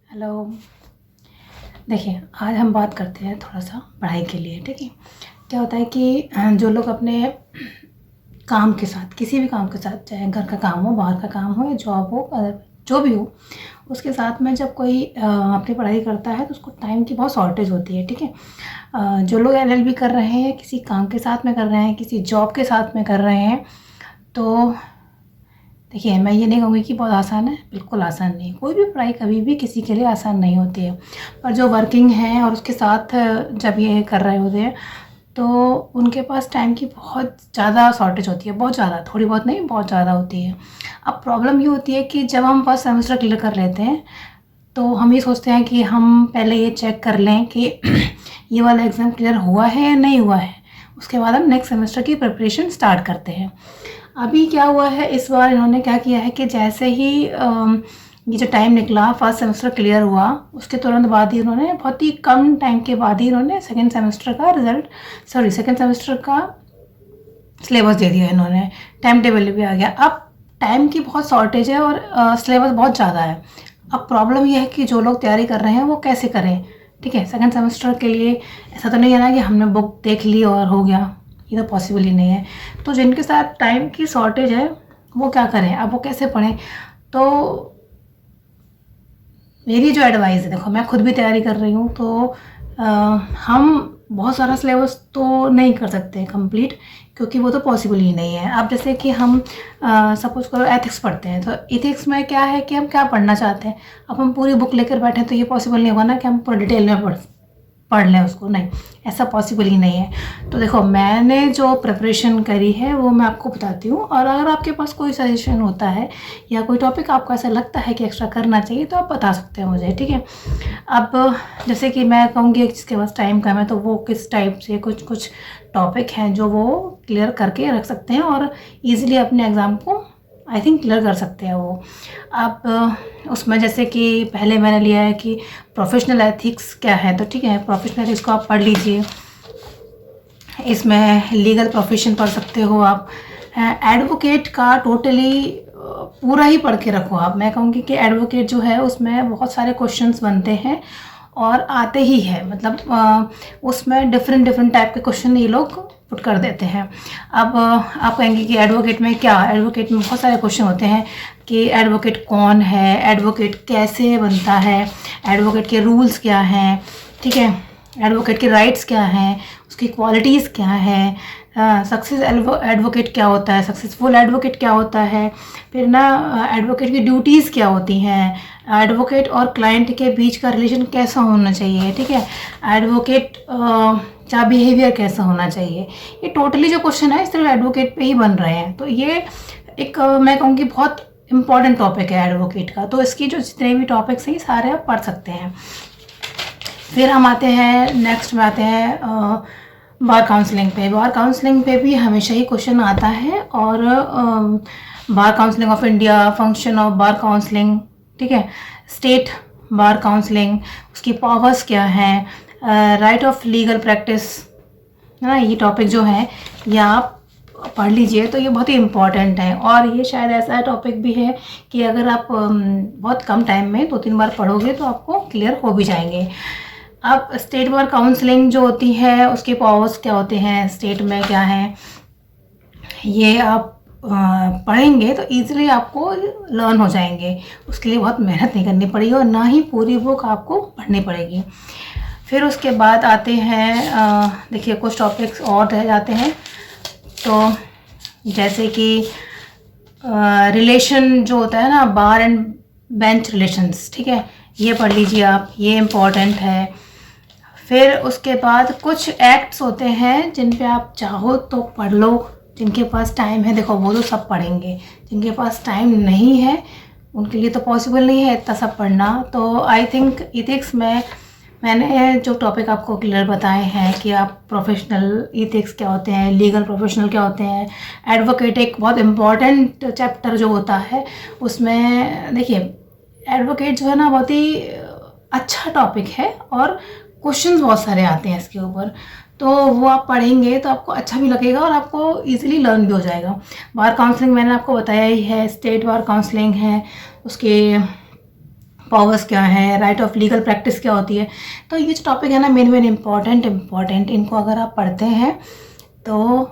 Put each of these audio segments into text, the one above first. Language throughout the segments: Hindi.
हेलो। देखिए, आज हम बात करते हैं थोड़ा सा पढ़ाई के लिए। ठीक है, क्या होता है कि जो लोग अपने काम के साथ, किसी भी काम के साथ, चाहे घर का काम हो, बाहर का काम हो या जॉब हो, अगर जो भी हो, उसके साथ में जब कोई अपनी पढ़ाई करता है तो उसको टाइम की बहुत शॉर्टेज होती है। ठीक है, जो लोग एलएलबी कर रहे हैं, किसी काम के साथ में कर रहे हैं, किसी जॉब के साथ में कर रहे हैं, तो देखिए, मैं ये नहीं कहूँगी कि बहुत आसान है, बिल्कुल आसान नहीं। कोई भी पढ़ाई कभी भी किसी के लिए आसान नहीं होती है, पर जो वर्किंग हैं और उसके साथ जब ये कर रहे होते हैं तो उनके पास टाइम की बहुत ज़्यादा शॉर्टेज होती है, बहुत ज़्यादा, थोड़ी बहुत नहीं, बहुत ज़्यादा होती है। अब प्रॉब्लम ये होती है कि जब हम फर्स्ट सेमेस्टर क्लियर कर लेते हैं तो हम ये सोचते हैं कि हम पहले ये चेक कर लें कि ये वाला एग्ज़ाम क्लियर हुआ है या नहीं हुआ है, उसके बाद हम नेक्स्ट सेमेस्टर की प्रिपरेशन स्टार्ट करते हैं। अभी क्या हुआ है, इस बार इन्होंने क्या किया है कि जैसे ही ये जो टाइम निकला, फर्स्ट सेमेस्टर क्लियर हुआ, उसके तुरंत बाद ही उन्होंने, बहुत ही कम टाइम के बाद ही उन्होंने सेकेंड सेमेस्टर का सिलेबस दे दिया इन्होंने, टाइम टेबल भी आ गया। अब टाइम की बहुत शॉर्टेज है और सिलेबस बहुत ज़्यादा है। अब प्रॉब्लम यह है कि जो लोग तैयारी कर रहे हैं वो कैसे करें। ठीक है, सेकेंड सेमेस्टर के लिए ऐसा तो नहीं है ना कि हमने बुक देख ली और हो गया, ये तो पॉसिबल ही नहीं है। तो जिनके साथ टाइम की शॉर्टेज है वो क्या करें, अब वो कैसे पढ़ें। तो मेरी जो एडवाइस है, देखो मैं खुद भी तैयारी कर रही हूँ, तो हम बहुत सारा सिलेबस तो नहीं कर सकते कंप्लीट, क्योंकि वो तो पॉसिबल ही नहीं है। अब जैसे कि हम सपोज करो एथिक्स पढ़ते हैं, तो एथिक्स में क्या है कि हम क्या पढ़ना चाहते हैं। अब हम पूरी बुक लेकर बैठे तो ये पॉसिबल नहीं होगा ना कि हम पूरा डिटेल में पढ़ लें उसको, नहीं, ऐसा पॉसिबल ही नहीं है। तो देखो, मैंने जो प्रिपरेशन करी है वो मैं आपको बताती हूँ, और अगर आपके पास कोई सजेशन होता है या कोई टॉपिक आपको ऐसा लगता है कि एक्स्ट्रा करना चाहिए तो आप बता सकते हैं मुझे। ठीक है, अब जैसे कि मैं कहूँगी जिसके पास टाइम कम है तो वो किस टाइप से कुछ कुछ टॉपिक हैं जो वो क्लियर करके रख सकते हैं और ईज़िली अपने एग्ज़ाम को आई थिंक क्लियर कर सकते हैं वो। अब उसमें जैसे कि पहले मैंने लिया है कि प्रोफेशनल एथिक्स क्या है, तो ठीक है, प्रोफेशनल एथिक्स को आप पढ़ लीजिए। इसमें लीगल प्रोफेशन पढ़ सकते हो आप। एडवोकेट का टोटली पूरा ही पढ़ के रखो आप। मैं कहूँगी कि एडवोकेट जो है उसमें बहुत सारे क्वेश्चंस बनते हैं और आते ही है, मतलब उसमें डिफरेंट डिफरेंट टाइप के क्वेश्चन ये लोग पुट कर देते हैं। अब आप कहेंगे कि एडवोकेट में क्या, एडवोकेट में बहुत सारे क्वेश्चन होते हैं कि एडवोकेट कौन है, एडवोकेट कैसे बनता है, एडवोकेट के रूल्स क्या हैं, ठीक है, एडवोकेट के राइट्स क्या हैं, उसकी क्वालिटीज़ क्या है, सक्सेस एडवोकेट क्या होता है, सक्सेसफुल एडवोकेट क्या होता है, फिर ना एडवोकेट की ड्यूटीज़ क्या होती हैं, एडवोकेट और क्लाइंट के बीच का रिलेशन कैसा होना चाहिए, ठीक है, एडवोकेट का बिहेवियर कैसा होना चाहिए। ये टोटली जो क्वेश्चन है सिर्फ एडवोकेट पे ही बन रहे हैं। तो ये एक मैं कहूँगी बहुत इम्पॉर्टेंट टॉपिक है एडवोकेट का। तो इसकी जो जितने भी टॉपिक्स हैं सारे आप पढ़ सकते हैं। फिर हम आते हैं नेक्स्ट में आते हैं बार काउंसलिंग पे। बार काउंसलिंग पे भी हमेशा ही क्वेश्चन आता है, और bar counselling of India, function of bar counselling, ठीक है, स्टेट बार काउंसलिंग, उसकी पावर्स क्या हैं, राइट ऑफ लीगल प्रैक्टिस, है ना, ये टॉपिक जो है ये आप पढ़ लीजिए। तो ये बहुत ही इम्पॉर्टेंट है, और ये शायद ऐसा टॉपिक भी है कि अगर आप बहुत कम टाइम में 2-3 बार पढ़ोगे तो आपको क्लियर हो भी जाएंगे। अब स्टेट बार काउंसलिंग जो होती है उसके पावर्स क्या होते हैं, स्टेट में क्या है, ये आप पढ़ेंगे तो ईज़िली आपको लर्न हो जाएंगे। उसके लिए बहुत मेहनत नहीं करनी पड़ेगी और ना ही पूरी बुक आपको पढ़नी पड़ेगी। फिर उसके बाद आते हैं देखिए कुछ टॉपिक्स और रह जाते हैं, तो जैसे कि रिलेशन जो होता है ना, बार एंड बेंच रिलेशंस, ठीक है, ये पढ़ लीजिए आप, ये इम्पॉर्टेंट है। फिर उसके बाद कुछ एक्ट्स होते हैं जिन पे आप चाहो तो पढ़ लो, जिनके पास टाइम है, देखो वो तो सब पढ़ेंगे, जिनके पास टाइम नहीं है उनके लिए तो पॉसिबल नहीं है इतना सब पढ़ना। तो आई थिंक इथिक्स में मैंने जो टॉपिक आपको क्लियर बताए हैं कि आप प्रोफेशनल इथिक्स क्या होते हैं, लीगल प्रोफेशनल क्या होते हैं, एडवोकेट एक बहुत इम्पॉर्टेंट चैप्टर जो होता है उसमें, देखिए एडवोकेट जो है ना बहुत ही अच्छा टॉपिक है और क्वेश्चंस बहुत सारे आते हैं इसके ऊपर। तो वो आप पढ़ेंगे तो आपको अच्छा भी लगेगा और आपको इजीली लर्न भी हो जाएगा। बार काउंसलिंग मैंने आपको बताया ही है, स्टेट बार काउंसलिंग है, उसके पावर्स क्या है, राइट ऑफ लीगल प्रैक्टिस क्या होती है। तो ये जो टॉपिक है ना मेन इम्पॉर्टेंट, इनको अगर आप पढ़ते हैं तो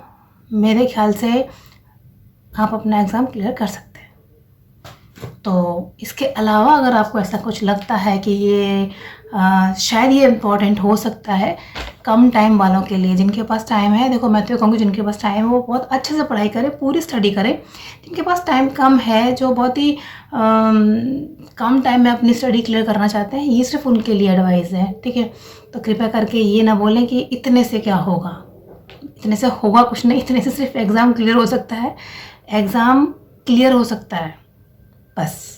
मेरे ख्याल से आप अपना एग्ज़ाम क्लियर कर सकते हैं। तो इसके अलावा अगर आपको ऐसा कुछ लगता है कि ये शायद ये इम्पॉर्टेंट हो सकता है कम टाइम वालों के लिए, जिनके पास टाइम है, देखो मैं तो कहूँगी जिनके पास टाइम है वो बहुत अच्छे से पढ़ाई करें, पूरी स्टडी करें। जिनके पास टाइम कम है, जो बहुत ही कम टाइम में अपनी स्टडी क्लियर करना चाहते हैं, ये सिर्फ उनके लिए एडवाइस है, ठीक है। तो कृपया करके ये ना बोलें कि इतने से क्या होगा, इतने से होगा कुछ नहीं, इतने से सिर्फ एग्ज़ाम क्लियर हो सकता है, एग्ज़ाम क्लियर हो सकता है बस।